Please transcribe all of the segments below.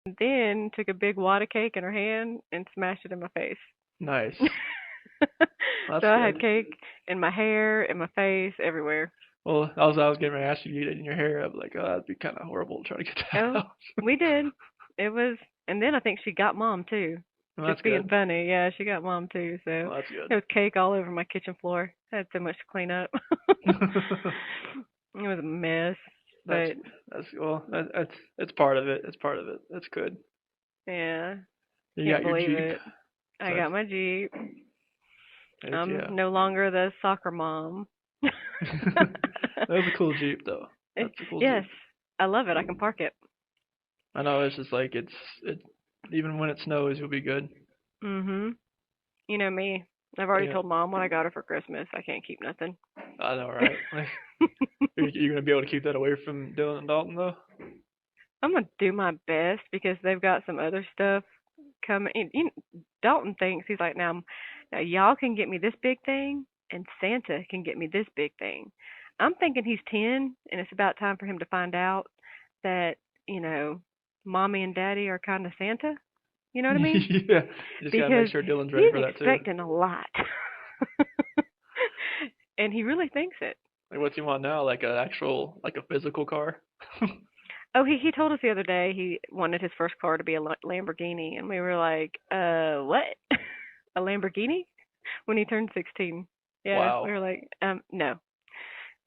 and then took a big wad of cake in her hand and smashed it in my face. Nice. That's So I had good. cake in my hair, in my face, everywhere. Well, I was getting ready to ask you to get it in your hair. I'm like, oh, that'd be kind of horrible to try to get that Oh, out. we did. It was, and then I think she got mom too. Well, that's Just being good. funny, yeah, she got mom too. So Well, that's good. there was cake all over my kitchen floor. I had so much to clean up. It was a mess, that's but that's well, that's it's part of it. It's part of it. That's good. yeah, You can't got your believe Jeep. it. I So got my Jeep. it's I'm yeah. no longer the soccer mom. That was a cool Jeep though. That's a cool Yes, Jeep. I love it. I can park it. I know it's just like it even when it snows you'll be good. Mhm. You know me. I've already Yeah. told mom what I got her for Christmas. I can't keep nothing. I know, right? Like you're gonna be able to keep that away from Dylan and Dalton though? I'm gonna do my best because they've got some other stuff coming. Dalton thinks he's like, now y'all can get me this big thing, and Santa can get me this big thing. I'm thinking he's 10, and it's about time for him to find out that you know, mommy and daddy are kind of Santa. You know what I mean? Yeah. You just gotta make Because sure Dylan's ready he's for that too. expecting a lot, and he really thinks it. Like what's he want now? Like an actual like a physical car? Oh, he told us the other day he wanted his first car to be a Lamborghini, and we were like, what? A Lamborghini? When he turned 16. Yeah, we Wow. were like, no.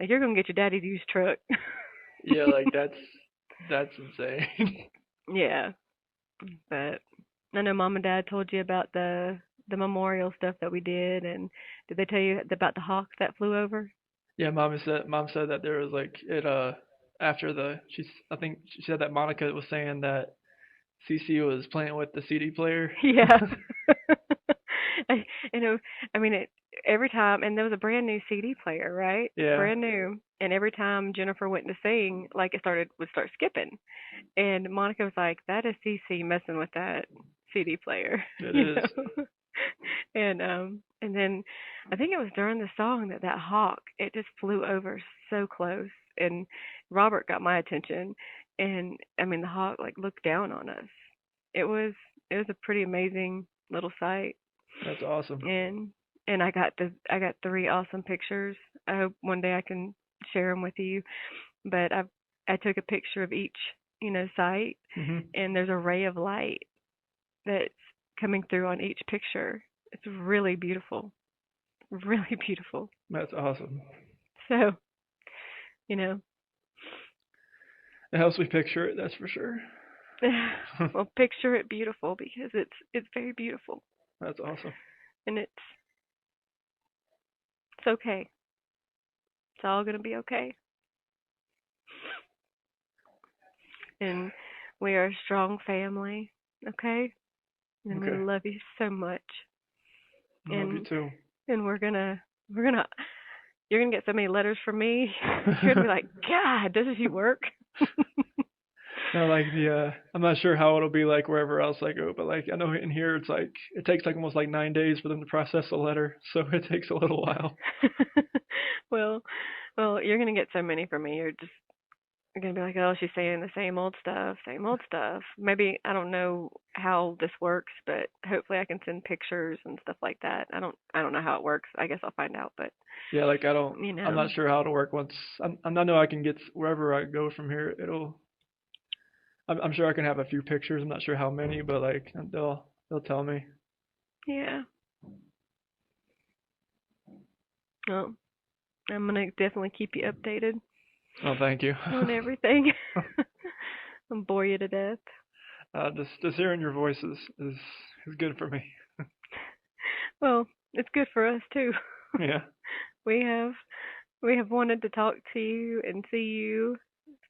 Like, you're gonna get your daddy's used truck. Yeah, like that's insane. Yeah, but I know mom and dad told you about the memorial stuff that we did, and did they tell you about the hawk that flew over? Yeah, mom said that there was like it after the she's I think she said that Monica was saying that Cece was playing with the CD player. Yeah. I, you know, I mean, every time, and there was a brand new CD player, right? Yeah, Brand new. And every time Jennifer went to sing, like would start skipping. And Monica was like, "That is CC messing with that CD player," it you is. know. And then I think it was during the song that hawk it just flew over so close, and Robert got my attention, and I mean the hawk like looked down on us. It was it was a pretty amazing little sight, That's awesome. and I got three awesome pictures. I hope one day I can share them with you. But I took a picture of each site, Mhm. and there's a ray of light that's coming through on each picture. It's really beautiful, really beautiful. That's awesome. So you know, It helps me picture it, that's for sure. well, picture it beautiful because it's very beautiful, That's awesome. and it's okay. It's all gonna be okay, and we are a strong family. Okay, and we Okay. love you so much, I love you and too. and we're gonna you're gonna get so many letters from me. You're gonna be like, God, does he work? Now, like I'm not sure how it'll be like wherever else I go, but like I know in here it's like it takes like almost like 9 days for them to process a letter, so it takes a little while. well, well, you're gonna get so many from me. You're just gonna be like, oh, she's saying the same old stuff, same old stuff. Maybe I don't know how this works, but hopefully I can send pictures and stuff like that. I don't know how it works. I guess I'll find out, but Yeah, like you I'm know, not sure how it'll work once. I know I can get wherever I go from here. I'm sure I can have a few pictures. I'm not sure how many, but like they'll tell me. yeah. Well, I'm gonna definitely keep you updated Oh, thank you. on everything. I'll bore you to death. Just hearing your voice is good for me. Well, it's good for us too. Yeah. We have we have wanted to talk to you and see you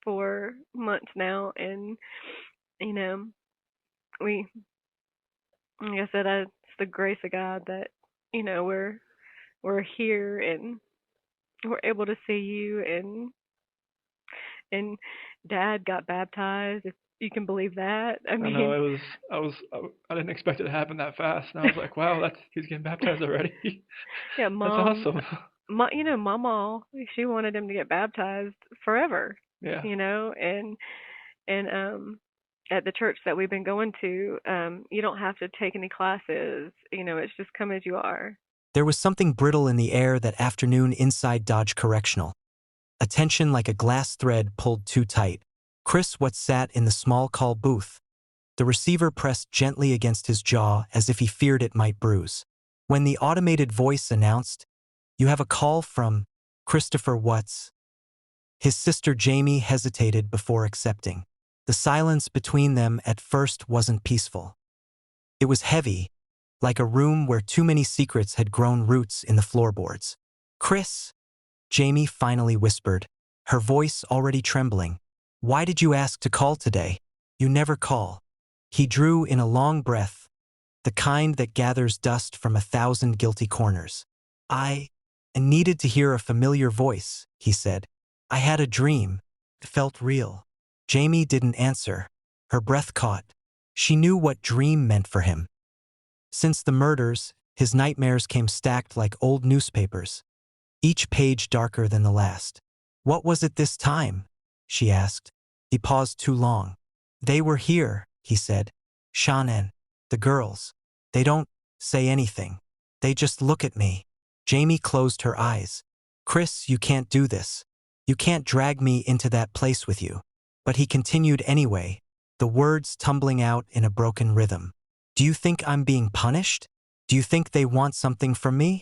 for months now, and you know, we like I said, it's the grace of God that we're here and we're able to see you, and Dad got baptized. If you can believe that, I I know mean, I didn't expect it to happen that fast, and I was like, wow, that's he's getting baptized already. yeah, That's awesome. Mama, she wanted him to get baptized forever, Yeah. and and at the church that we've been going to, you don't have to take any classes. It's just come as you are. There was something brittle in the air that afternoon inside Dodge Correctional. A tension like a glass thread pulled too tight. Chris Watts sat in the small call booth. The receiver pressed gently against his jaw as if he feared it might bruise. When the automated voice announced, "You have a call from Christopher Watts," his sister Jamie hesitated before accepting. The silence between them at first wasn't peaceful. It was heavy, like a room where too many secrets had grown roots in the floorboards. "Chris," Jamie finally whispered, her voice already trembling. "Why did you ask to call today? You never call." He drew in a long breath, the kind that gathers dust from 1,000 guilty corners. I needed to hear a familiar voice," he said. "I had a dream. It felt real." Jamie didn't answer. Her breath caught. She knew what dream meant for him. Since the murders, his nightmares came stacked like old newspapers, each page darker than the last. "What was it this time?" she asked. He paused too long. "They were here," he said. "Shannon, the girls. They don't say anything. They just look at me." Jamie closed her eyes. "Chris, you can't do this. You can't drag me into that place with you." But he continued anyway, the words tumbling out in a broken rhythm. "Do you think I'm being punished? Do you think they want something from me?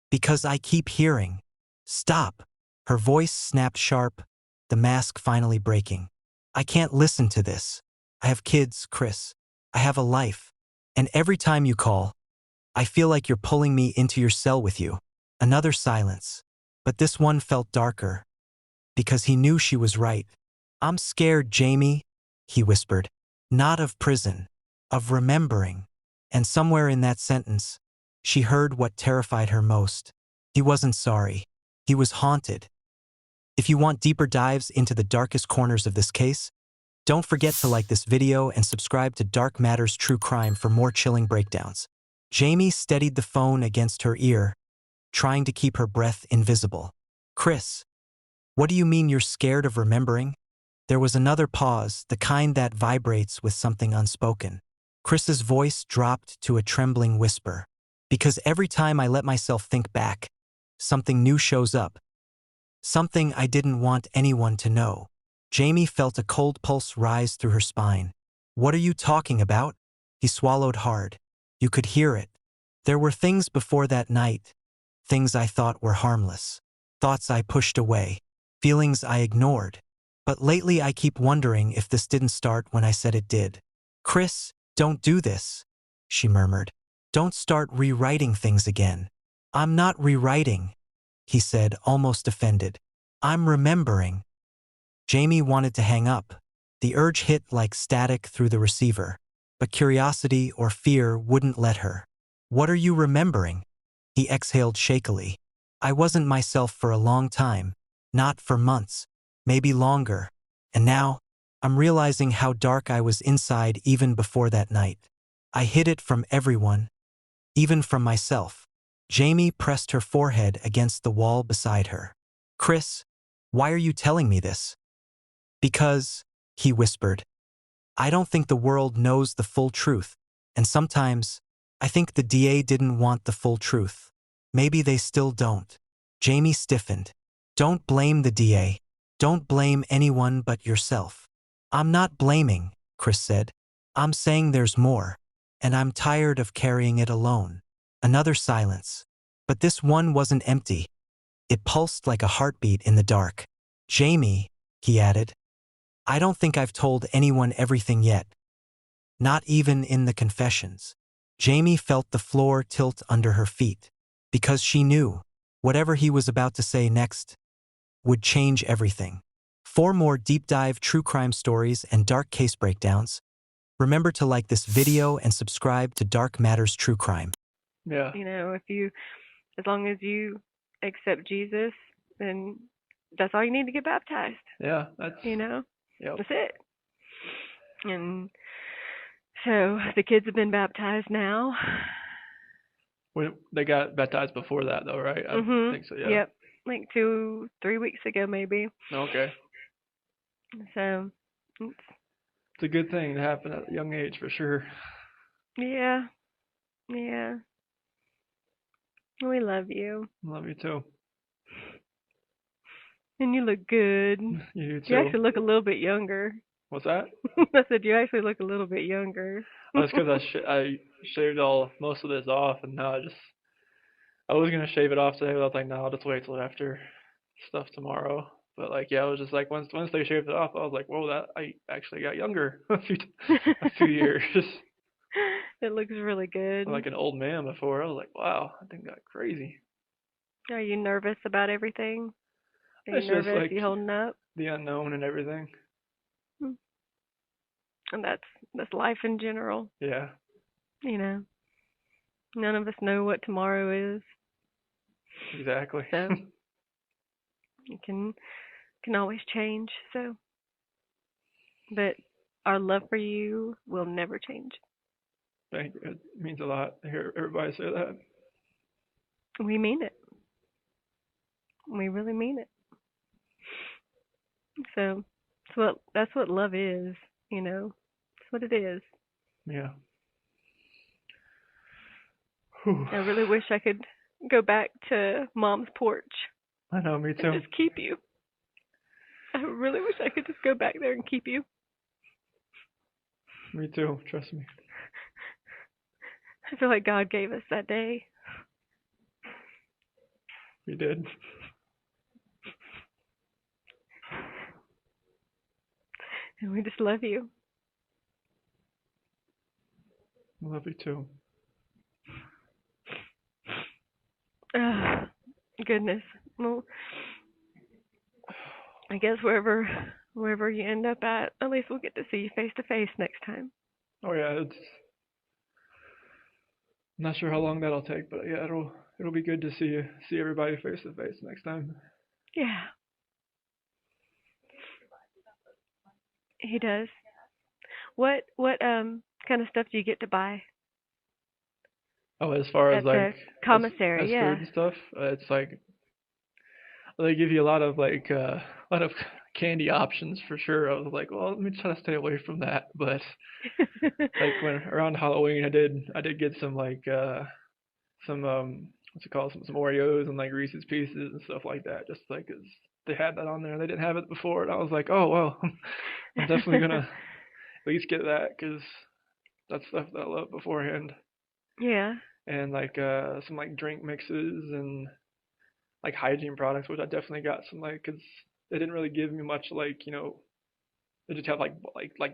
Because I keep hearing." "Stop." Her voice snapped sharp, the mask finally breaking. "I can't listen to this. I have kids, Chris. I have a life. And every time you call, I feel like you're pulling me into your cell with you." Another silence. But this one felt darker, because he knew she was right. "I'm scared, Jamie," he whispered. "Not of prison, of remembering." And somewhere in that sentence, she heard what terrified her most. He wasn't sorry. He was haunted. If you want deeper dives into the darkest corners of this case, don't forget to like this video and subscribe to Dark Matters True Crime for more chilling breakdowns. Jamie steadied the phone against her ear, trying to keep her breath invisible. "Chris, what do you mean you're scared of remembering?" There was another pause, the kind that vibrates with something unspoken. Chris's voice dropped to a trembling whisper. "Because every time I let myself think back, something new shows up. Something I didn't want anyone to know." Jamie felt a cold pulse rise through her spine. "What are you talking about?" He swallowed hard. You could hear it. "There were things before that night, things I thought were harmless, thoughts I pushed away, feelings I ignored. But lately I keep wondering if this didn't start when I said it did." "Chris, don't do this," she murmured. "Don't start rewriting things again." "I'm not rewriting," he said, almost offended. "I'm remembering." Jamie wanted to hang up. The urge hit like static through the receiver, but curiosity or fear wouldn't let her. "What are you remembering?" He exhaled shakily. "I wasn't myself for a long time. Not for months. Maybe longer. And now, I'm realizing how dark I was inside even before that night. I hid it from everyone, even from myself." Jamie pressed her forehead against the wall beside her. "Chris, why are you telling me this?" "Because," he whispered, "I don't think the world knows the full truth. And sometimes, I think the DA didn't want the full truth. Maybe they still don't." Jamie stiffened. "Don't blame the DA. Don't blame anyone but yourself." "I'm not blaming," Chris said. "I'm saying there's more. And I'm tired of carrying it alone." Another silence. But this one wasn't empty. It pulsed like a heartbeat in the dark. "Jamie," he added, "I don't think I've told anyone everything yet. Not even in the confessions." Jamie felt the floor tilt under her feet. Because she knew, whatever he was about to say next would change everything. For more deep dive true crime stories and dark case breakdowns, remember to like this video and subscribe to Dark Matters True Crime. Yeah. As long as you accept Jesus, then that's all you need to get baptized. Yeah. That's. You know, Yep. that's it. And so the kids have been baptized now. When they got baptized before that, though, right? I think so. Yeah. Yep. Like 2, 3 weeks ago, maybe. Okay. So it's It's a good thing to happen at a young age for sure. Yeah. Yeah. We love you. Love you too. And you look good. You You too. actually look a little bit younger. What's that? I said you actually look a little bit younger. Oh, it's because I shaved most of this off, and now I was gonna shave it off today, but I was like, no, I'll just wait till after stuff tomorrow. But like, yeah, I was just like, once they shaved it off, I was like, whoa, that I actually got younger a few years. It looks really good. Like an old man before. I was like, wow, I think got crazy. Are you nervous about everything? Are you It's just nervous? like You holding up? the unknown and everything. Hmm. And that's life in general. Yeah, You know, none of us know what tomorrow is, exactly. so it can always change. So, but our love for you will never change. Thank you. It means a lot to hear everybody say that. We mean it. We really mean it. So, that's what love is. You know, that's what it is. Yeah. Whew. I really wish I could go back to Mom's porch I know, me and too. just keep you. I really wish I could just go back there and keep you. Me too. Trust me. I feel like God gave us that day. We did. And we just love you. I love you too. Goodness. Well, I guess wherever you end up at least we'll get to see you face to face next time. Oh yeah, I'm not sure how long that'll take, but yeah, it'll be good to see everybody face to face next time. Yeah, he does. What kind of stuff do you get to buy Oh, as far as at the like as commissary? food Yeah. and stuff, it's like they give you a lot of a lot of candy options for sure. I was like, well, let me try to stay away from that. But like when around Halloween, I did get some what's it called, some Oreos and like Reese's Pieces and stuff like that, just like 'cause they had that on there. They didn't have it before, and I was like, oh well, I'm definitely gonna at least get that because that's stuff that I love beforehand. Yeah. And like some like drink mixes and like hygiene products, which I definitely got some like because they didn't really give me much like they just have like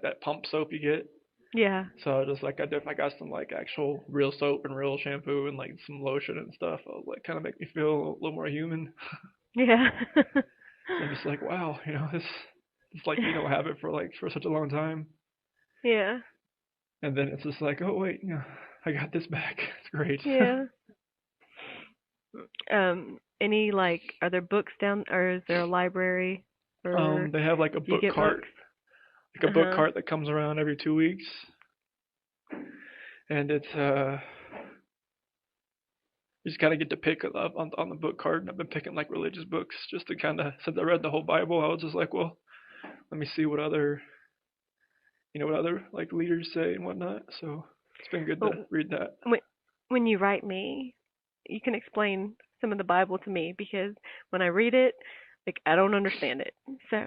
that pump soap you get. Yeah. So just like I definitely got some like actual real soap and real shampoo and like some lotion and stuff. I was like kind of make me feel a little more human. Yeah. I'm just like wow, this it's like you don't have it for such a long time, Yeah. and then it's just like oh wait, I got this back. It's great. Yeah. Any like are there books down or is there a library or They have like a do you book get cart, books? like a book Uh-huh. cart that comes around every 2 weeks, and it's you just kind of get to pick up on the book cart, and I've been picking like religious books just to kind of since I read the whole Bible, I was just like, well, let me see what other like leaders say and whatnot. So it's been good But to read that. when when you write me, you can explain some of the Bible to me because when I read it, like I don't understand it. So,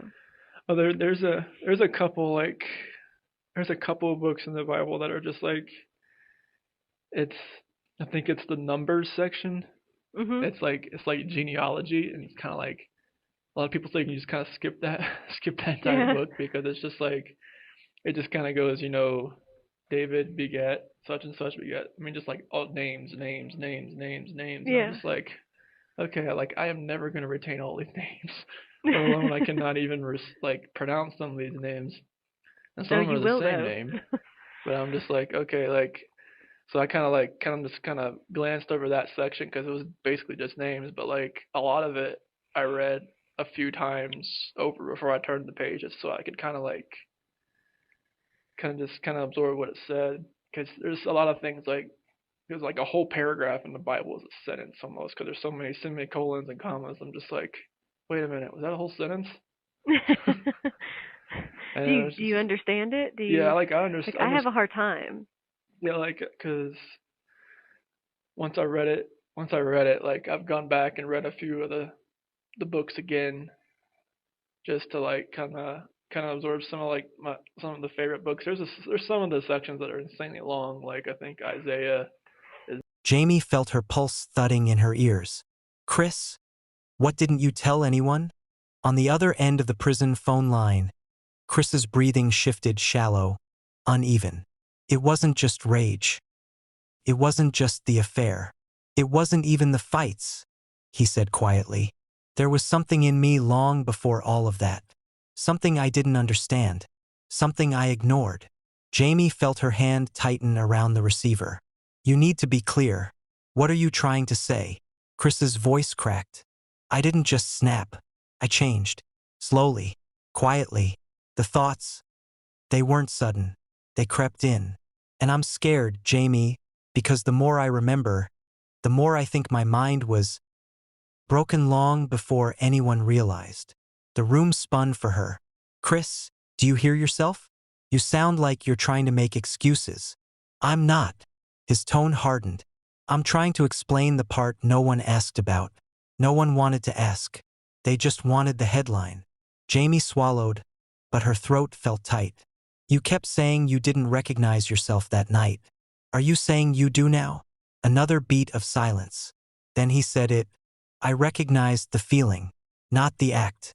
Oh, there's a couple of books in the Bible that are just like it's I think it's the numbers section. mhm. It's like genealogy, and it's kind of like a lot of people think you just kind of skip that skip that entire Yeah. book because it's just like it just kind of goes, David begat such and such begat. I mean, just like all names, names, names, names, names, and I'm Yeah. just like, okay, like I am never gonna retain all these names, let alone I cannot even like pronounce some of these names, and some Oh, of them you are the will same though. name, but I'm just like, okay, like so I kind of glanced over that section because it was basically just names, but like a lot of it I read a few times over before I turned the page, just so I could kind of absorb what it said. Because there's a lot of things like there's like a whole paragraph in the Bible is a sentence almost because there's so many semicolons and commas. I'm just like, wait a minute, was that a whole sentence? And Do it you was do just, you understand it? Do yeah, you like like I have a hard time. yeah, like, cause once I read it, like I've gone back and read a few of the books again, just to like kind of absorb some of like some of the favorite books. There's some of the sections that are insanely long. Like I think Isaiah is. Jamie felt her pulse thudding in her ears. Chris, what didn't you tell anyone? On the other end of the prison phone line, Chris's breathing shifted shallow, uneven. It wasn't just rage. It wasn't just the affair. It wasn't even the fights, he said quietly. There was something in me long before all of that. Something I didn't understand. Something I ignored. Jamie felt her hand tighten around the receiver. You need to be clear. What are you trying to say? Chris's voice cracked. I didn't just snap. I changed. Slowly. Quietly. The thoughts, they weren't sudden. They crept in. And I'm scared, Jamie, because the more I remember, the more I think my mind was broken long before anyone realized. The room spun for her. Chris, do you hear yourself? You sound like you're trying to make excuses. I'm not. His tone hardened. I'm trying to explain the part no one asked about. No one wanted to ask. They just wanted the headline. Jamie swallowed, but her throat felt tight. You kept saying you didn't recognize yourself that night. Are you saying you do now? Another beat of silence. Then he said it. I recognized the feeling, not the act.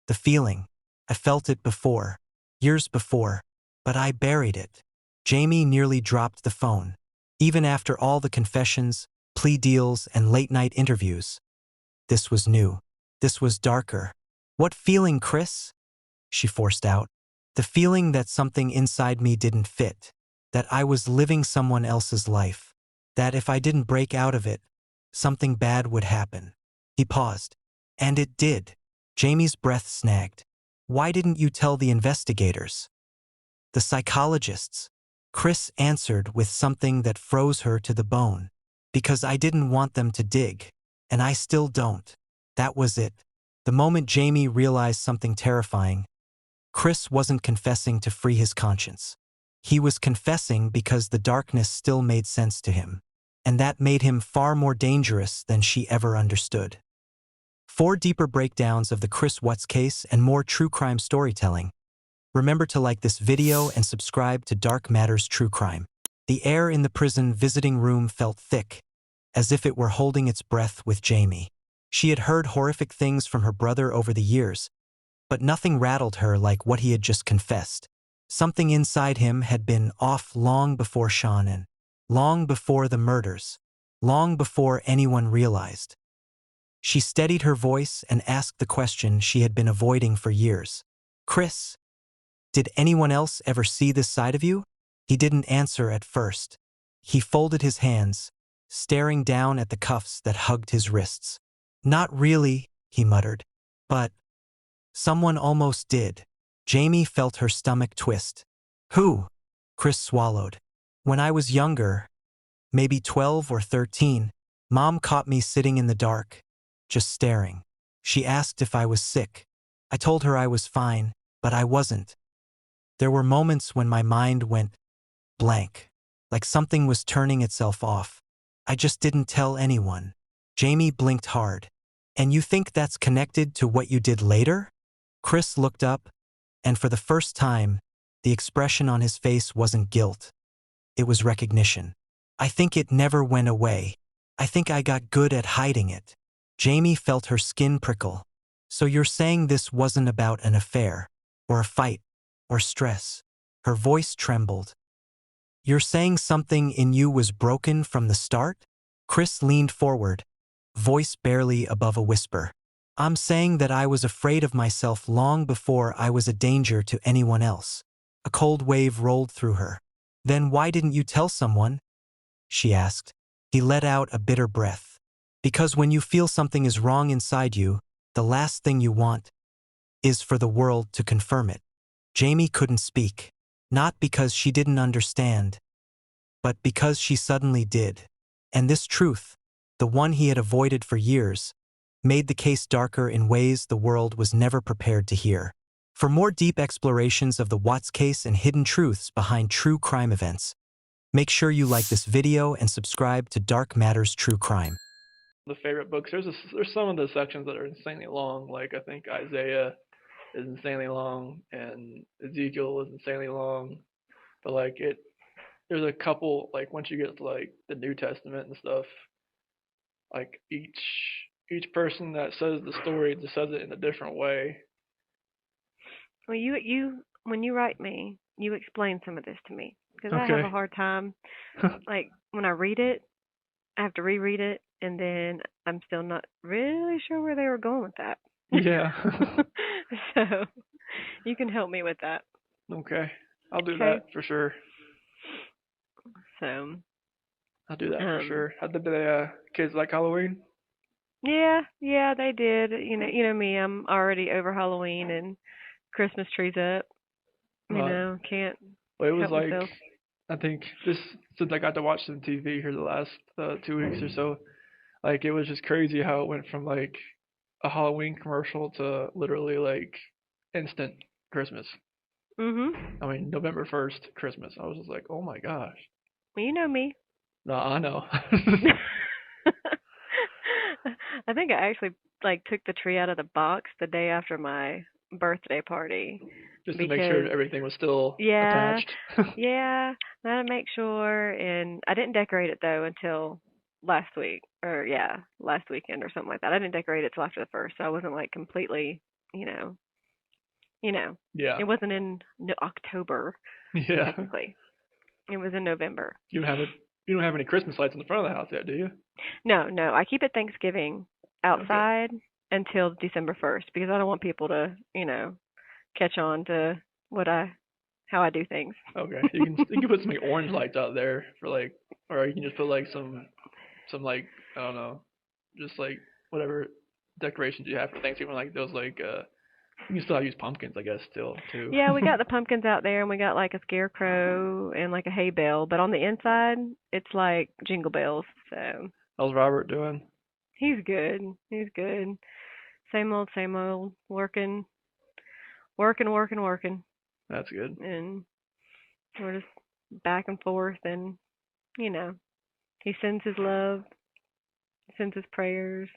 The feeling. I felt it before, years before, but I buried it. Jamie nearly dropped the phone. Even after all the confessions, plea deals, and late-night interviews. This was new. This was darker. What feeling, Chris? She forced out. The feeling that something inside me didn't fit. That I was living someone else's life. That if I didn't break out of it, something bad would happen. He paused. And it did. Jamie's breath snagged. Why didn't you tell the investigators? The psychologists? Chris answered with something that froze her to the bone. Because I didn't want them to dig. And I still don't. That was it. The moment Jamie realized something terrifying, Chris wasn't confessing to free his conscience. He was confessing because the darkness still made sense to him. And that made him far more dangerous than she ever understood. For deeper breakdowns of the Chris Watts case and more true crime storytelling, remember to like this video and subscribe to Dark Matters True Crime. The air in the prison visiting room felt thick, as if it were holding its breath with Jamie. She had heard horrific things from her brother over the years, but nothing rattled her like what he had just confessed. Something inside him had been off long before Shannon, long before the murders, long before anyone realized. She steadied her voice and asked the question she had been avoiding for years. Chris, did anyone else ever see this side of you? He didn't answer at first. He folded his hands, staring down at the cuffs that hugged his wrists. Not really, he muttered. But someone almost did. Jamie felt her stomach twist. Who? Chris swallowed. When I was younger, maybe 12 or 13, Mom caught me sitting in the dark, just staring. She asked if I was sick. I told her I was fine, but I wasn't. There were moments when my mind went blank, like something was turning itself off. I just didn't tell anyone. Jamie blinked hard. And you think that's connected to what you did later? Chris looked up, and for the first time, the expression on his face wasn't guilt. It was recognition. I think it never went away. I think I got good at hiding it. Jamie felt her skin prickle. So you're saying this wasn't about an affair, or a fight, or stress? Her voice trembled. You're saying something in you was broken from the start? Chris leaned forward, voice barely above a whisper. I'm saying that I was afraid of myself long before I was a danger to anyone else. A cold wave rolled through her. Then why didn't you tell someone? She asked. He let out a bitter breath. Because when you feel something is wrong inside you, the last thing you want is for the world to confirm it. Jamie couldn't speak. Not because she didn't understand, but because she suddenly did. And this truth, the one he had avoided for years, made the case darker in ways the world was never prepared to hear. For more deep explorations of the Watts case and hidden truths behind true crime events, make sure you like this video and subscribe to Dark Matters True Crime. The favorite books. There's some of the sections that are insanely long. Like I think Isaiah is insanely long and Ezekiel is insanely long. But like there's a couple like once you get to like the New Testament and stuff, like each person that says the story just says it in a different way. Well, you when you write me, you explain some of this to me because I have Okay. a hard time. Like when I read it, I have to reread it, and then I'm still not really sure where they were going with that. Yeah. So you can help me with that. Okay. I'll do Okay. that for sure. So, I'll do that for um, sure. How did the kids like Halloween? yeah, they did. You know me. I'm already over Halloween and Christmas trees up. Uh, Can't well, it was help like myself. I think this since I got to watch some TV here the last 2 weeks or so, like it was just crazy how it went from like a Halloween commercial to literally like instant Christmas. Mhm. I mean November 1st Christmas. I was just like, oh my gosh. Well, you know me. No, I know. I think I actually like took the tree out of the box the day after my birthday party Just to make sure because everything was still yeah, attached. yeah, I had to make sure, and I didn't decorate it though until last week, or yeah, last weekend or something like that. I didn't decorate it till after the first, so I wasn't like completely, you know, you know, Yeah. it wasn't in October Yeah. technically. It was in November. You don't have it. You don't have any Christmas lights in the front of the house yet, do you? No, I keep it Thanksgiving Okay. outside until December 1st because I don't want people to, catch on to what I how I do things. Okay. You can put some like orange lights out there for like, or you can just put like some like I don't know, just like whatever decorations you have for Thanksgiving, like those like you can still use pumpkins, I guess, still too. Yeah, we got the pumpkins out there and we got like a scarecrow and like a hay bale, but on the inside it's like jingle bells. So How's Robert doing? he's good. He's good. Same old, working, That's good. and we're just back and forth, and you know, he sends his love, sends his prayers.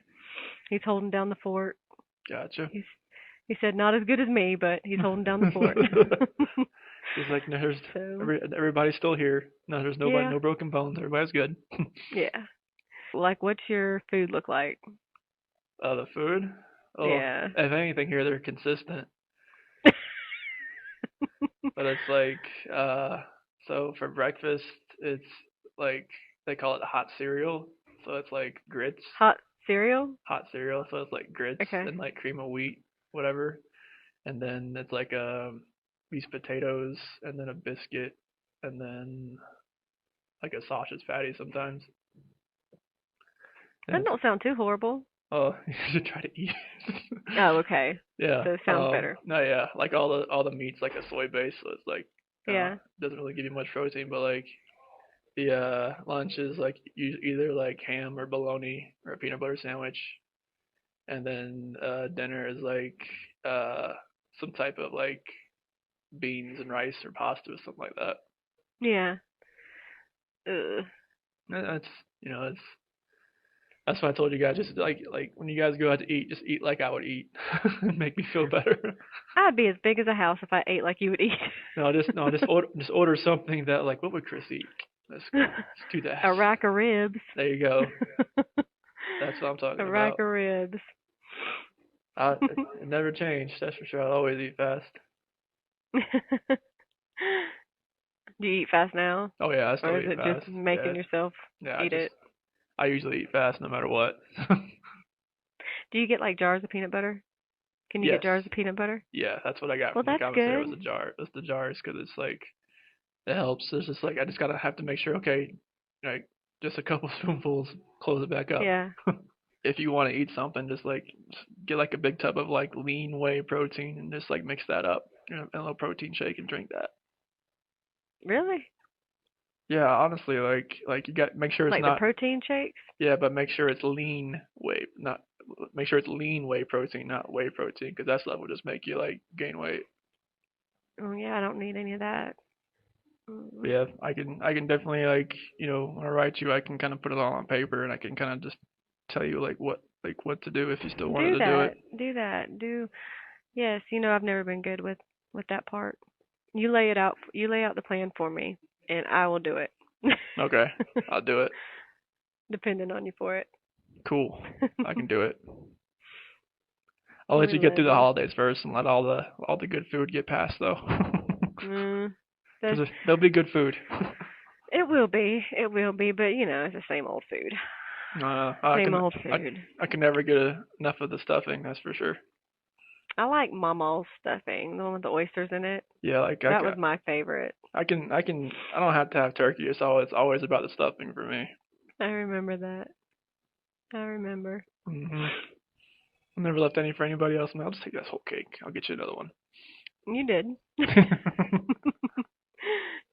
He's holding down the fort. Gotcha. He said not as good as me, but he's holding down the fort. He's like, no, there's So everybody's still here. No, there's nobody, yeah, no broken bones. Everybody's good. yeah. Like, what's your food look like? The food. Oh, Yeah. if anything here, they're consistent. But it's like, so for breakfast, it's like they call it hot cereal. So it's like grits, Hot cereal? hot cereal. So it's like grits Okay. and like cream of wheat, whatever. And then it's like these potatoes and then a biscuit and then like a sausage patty sometimes. And That it's don't sound too horrible. oh, you should try to eat. Oh, okay. Yeah. So it sounds better. No, yeah. Like all the meat's like a soy base, so it's like Yeah. doesn't really give you much protein, but like the lunch is like either like ham or bologna or a peanut butter sandwich, and then dinner is like uh some type of like beans and rice or pasta or something like that. Yeah. Ugh. That's it's that's why I told you guys just like when you guys go out to eat, just eat like I would eat, make me feel better. I'd be as big as a house if I ate like you would eat. No, just order something that like what would Chris eat? Let's go. Let's do that. A rack of ribs. There you go. That's what I'm talking A rack about. of ribs. It never changed. That's for sure. I'll always eat fast. Do you eat fast now? Oh yeah, I still Or is eat it fast. just making Yeah, yourself yeah. eat it? I usually eat fast no matter what. Do you get like jars of peanut butter? Can you get Yes. jars of peanut butter? Yeah, that's what I got Well, from the that's commissary good. was a jar. It's the jars because it's like it helps. It's just like I just gotta have to make sure. Okay, like just a couple spoonfuls, close it back up. Yeah. If you want to eat something, just get like a big tub of like lean whey protein and just like mix that up in a little protein shake and drink that. Really? Yeah, honestly, like you got make sure it's Like the not protein shakes? yeah, but make sure it's lean whey, not make sure it's lean whey protein, not whey protein, because that stuff will just make you like gain weight. Oh yeah, I don't need any of that. But Mm. yeah, I can definitely like when I write you, I can kind of put it all on paper and I can kind of just tell you like what to do if you still wanted Do to do it. that. Do that. Do yes. I've never been good with that part. You lay it out. You lay out the plan for me, and I will do it. Okay, I'll do it. Depending on you for it. Cool, I can do it. I'll let We you get through love the you. holidays first and let all the good food get past though, Mm, that's because there'll be good food. it will be. It will be, but it's the same old food. I Same can old I, food. I can never get enough of the stuffing. That's for sure. I like Mama's stuffing, the one with the oysters in it. Yeah, like That was my favorite. I don't have to have turkey. It's always about the stuffing for me. I remember that. I remember. Mhm. I never left any for anybody else, and I'll just take this whole cake. I'll get you another one. You did.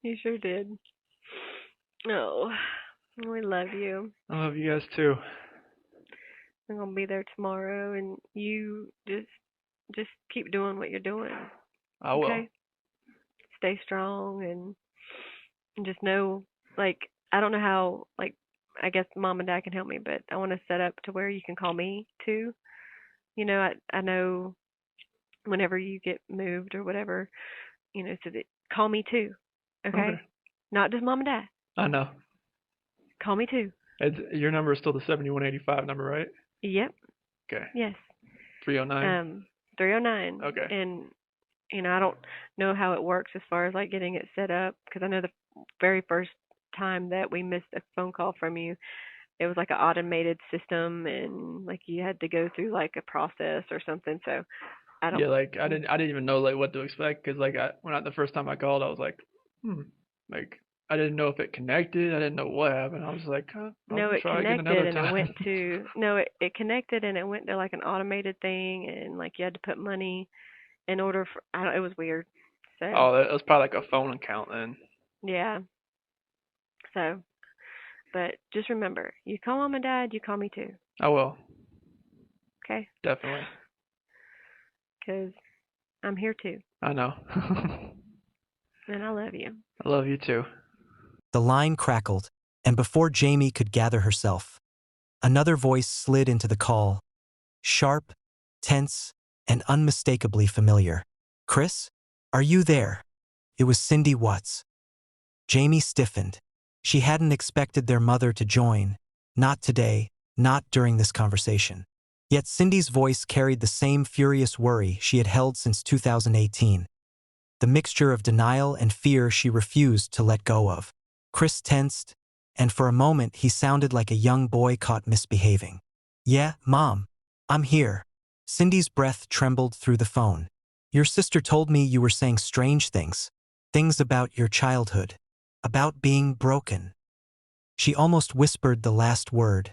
You sure did. Oh, we love you. I love you guys too. I'm gonna be there tomorrow, and you just keep doing what you're doing. I will. Okay? Stay strong and just know, like, I don't know how, like, I guess mom and dad can help me, but I want to set up to where you can call me too. I know whenever you get moved or whatever, so that call me too. Okay. Okay? Not just mom and dad. I know. Call me too. Your number is still the 7185 number, right? Yep. Okay. Yes. 309. 309. Okay. And I don't know how it works as far as like getting it set up because I know the very first time that we missed a phone call from you, it was like an automated system and like you had to go through like a process or something. So I don't. Yeah, like I didn't even know like what to expect because like the first time I called, I was like, like I didn't know if it connected. I didn't know what happened. I was like, I'll No, it try again connected another and it time. went to no, it connected and it went to like an automated thing and like you had to put money in order for I don't, it was weird. So Oh, that was probably like a phone account then. yeah. So but just remember, you call mom and dad, you call me too. I will Okay? definitely. Because I'm here too, I know. and I love you. I love you too. The line crackled, and before Jamie could gather herself, another voice slid into the call, sharp, tense, and unmistakably familiar. Chris? Are you there? It was Cindy Watts. Jamie stiffened. She hadn't expected their mother to join. Not today, not during this conversation. Yet Cindy's voice carried the same furious worry she had held since 2018. The mixture of denial and fear she refused to let go of. Chris tensed, and for a moment he sounded like a young boy caught misbehaving. Yeah, Mom. I'm here. Cindy's breath trembled through the phone. Your sister told me you were saying strange things. Things about your childhood. About being broken. She almost whispered the last word,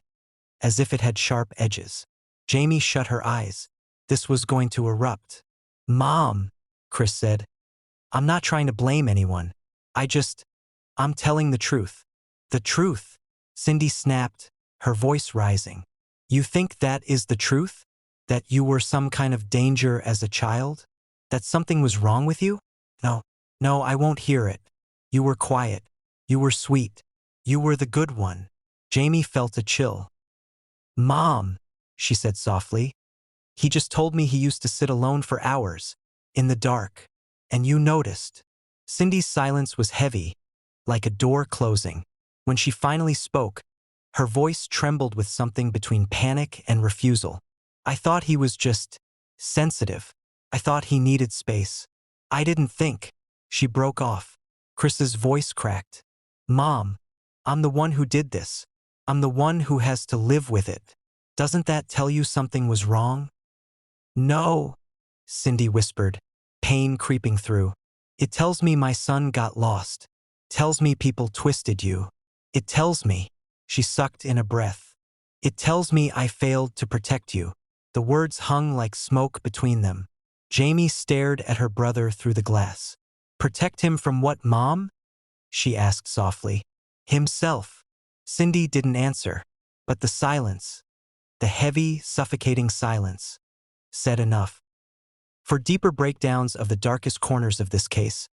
as if it had sharp edges. Jamie shut her eyes. This was going to erupt. Mom, Chris said. I'm not trying to blame anyone. I'm telling the truth. The truth, Cindy snapped, her voice rising. You think that is the truth? That you were some kind of danger as a child? That something was wrong with you? No, no, I won't hear it. You were quiet. You were sweet. You were the good one. Jamie felt a chill. Mom, she said softly. He just told me he used to sit alone for hours, in the dark. And you noticed. Cindy's silence was heavy, like a door closing. When she finally spoke, her voice trembled with something between panic and refusal. I thought he was just sensitive. I thought he needed space. I didn't think. She broke off. Chris's voice cracked. Mom, I'm the one who did this. I'm the one who has to live with it. Doesn't that tell you something was wrong? No, Cindy whispered, pain creeping through. It tells me my son got lost. Tells me people twisted you. It tells me, she sucked in a breath. It tells me I failed to protect you. The words hung like smoke between them. Jamie stared at her brother through the glass. Protect him from what, Mom? She asked softly. Himself. Cindy didn't answer, but the silence, the heavy, suffocating silence, said enough. For deeper breakdowns of the darkest corners of this case,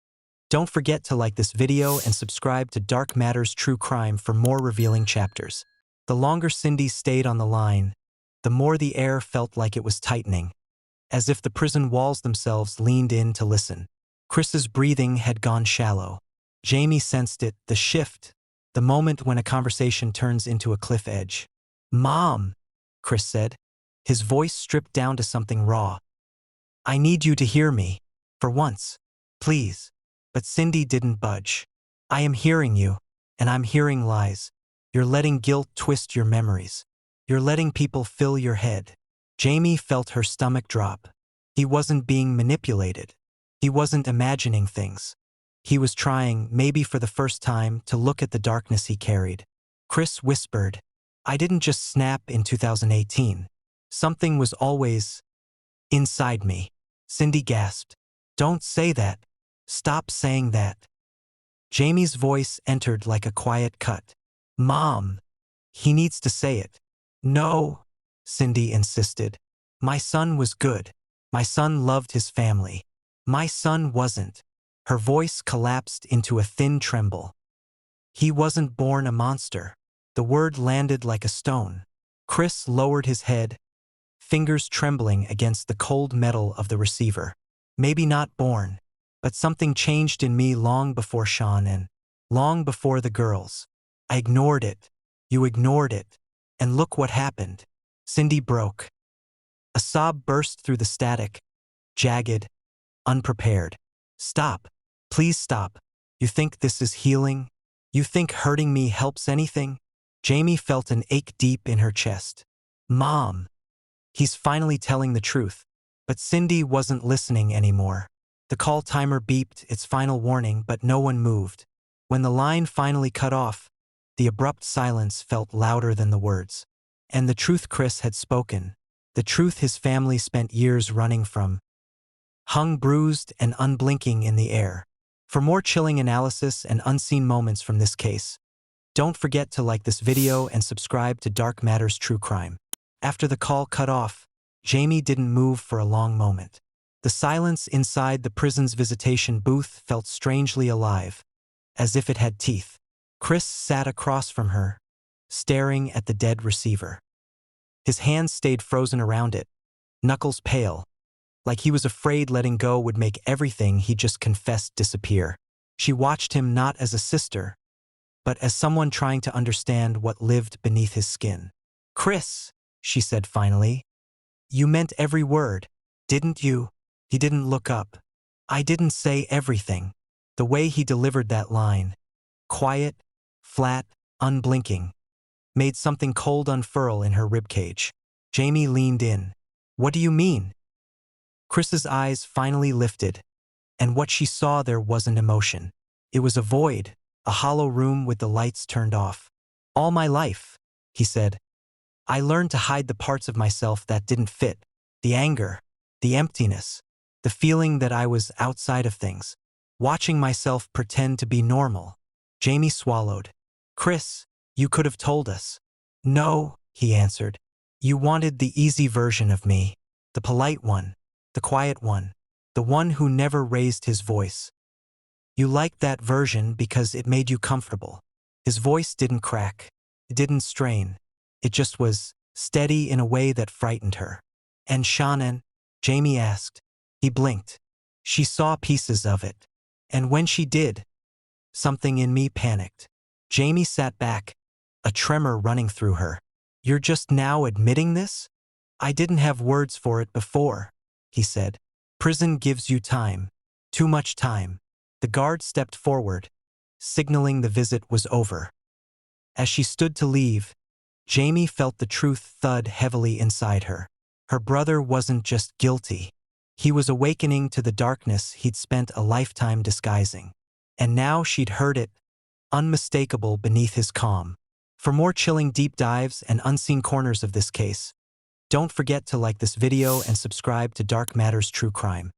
don't forget to like this video and subscribe to Dark Matters True Crime for more revealing chapters. The longer Cindy stayed on the line, the more the air felt like it was tightening, as if the prison walls themselves leaned in to listen. Chris's breathing had gone shallow. Jamie sensed it, the shift, the moment when a conversation turns into a cliff edge. "Mom," Chris said, his voice stripped down to something raw. "I need you to hear me. For once. Please." But Cindy didn't budge. "I am hearing you, and I'm hearing lies. You're letting guilt twist your memories. You're letting people fill your head." Jamie felt her stomach drop. He wasn't being manipulated. He wasn't imagining things. He was trying, maybe for the first time, to look at the darkness he carried. Chris whispered, "I didn't just snap in 2018. Something was always inside me." Cindy gasped. "Don't say that. Stop saying that." Jamie's voice entered like a quiet cut. "Mom, he needs to say it." "No," Cindy insisted. "My son was good. My son loved his family. My son wasn't." Her voice collapsed into a thin tremble. "He wasn't born a monster." The word landed like a stone. Chris lowered his head, fingers trembling against the cold metal of the receiver. "Maybe not born, but something changed in me long before Sean and long before the girls. I ignored it. You ignored it. And look what happened." Cindy broke. A sob burst through the static, jagged, unprepared. "Stop. Please stop. You think this is healing? You think hurting me helps anything?" Jamie felt an ache deep in her chest. "Mom." He's finally telling the truth. But Cindy wasn't listening anymore. The call timer beeped its final warning, but no one moved. When the line finally cut off, the abrupt silence felt louder than the words. And the truth Chris had spoken, the truth his family spent years running from, hung bruised and unblinking in the air. For more chilling analysis and unseen moments from this case, don't forget to like this video and subscribe to Dark Matters True Crime. After the call cut off, Jamie didn't move for a long moment. The silence inside the prison's visitation booth felt strangely alive, as if it had teeth. Chris sat across from her, staring at the dead receiver. His hands stayed frozen around it, knuckles pale, like he was afraid letting go would make everything he just confessed disappear. She watched him not as a sister, but as someone trying to understand what lived beneath his skin. "Chris," she said finally, "you meant every word, didn't you?" He didn't look up. "I didn't say everything." The way he delivered that line, quiet, flat, unblinking, made something cold unfurl in her ribcage. Jamie leaned in. "What do you mean?" Chris's eyes finally lifted, and what she saw there wasn't emotion. It was a void, a hollow room with the lights turned off. "All my life," he said, "I learned to hide the parts of myself that didn't fit. The anger, the emptiness, the feeling that I was outside of things. Watching myself pretend to be normal." Jamie swallowed. "Chris, you could have told us." "No," he answered. "You wanted the easy version of me, the polite one, the quiet one, the one who never raised his voice. You liked that version because it made you comfortable." His voice didn't crack. It didn't strain. It just was steady in a way that frightened her. "And Shannon?" Jamie asked. He blinked. "She saw pieces of it. And when she did, something in me panicked." Jamie sat back, a tremor running through her. "You're just now admitting this?" "I didn't have words for it before," he said. "Prison gives you time. Too much time." The guard stepped forward, signaling the visit was over. As she stood to leave, Jamie felt the truth thud heavily inside her. Her brother wasn't just guilty. He was awakening to the darkness he'd spent a lifetime disguising. And now she'd heard it, unmistakable beneath his calm. For more chilling deep dives and unseen corners of this case, don't forget to like this video and subscribe to Dark Matters True Crime.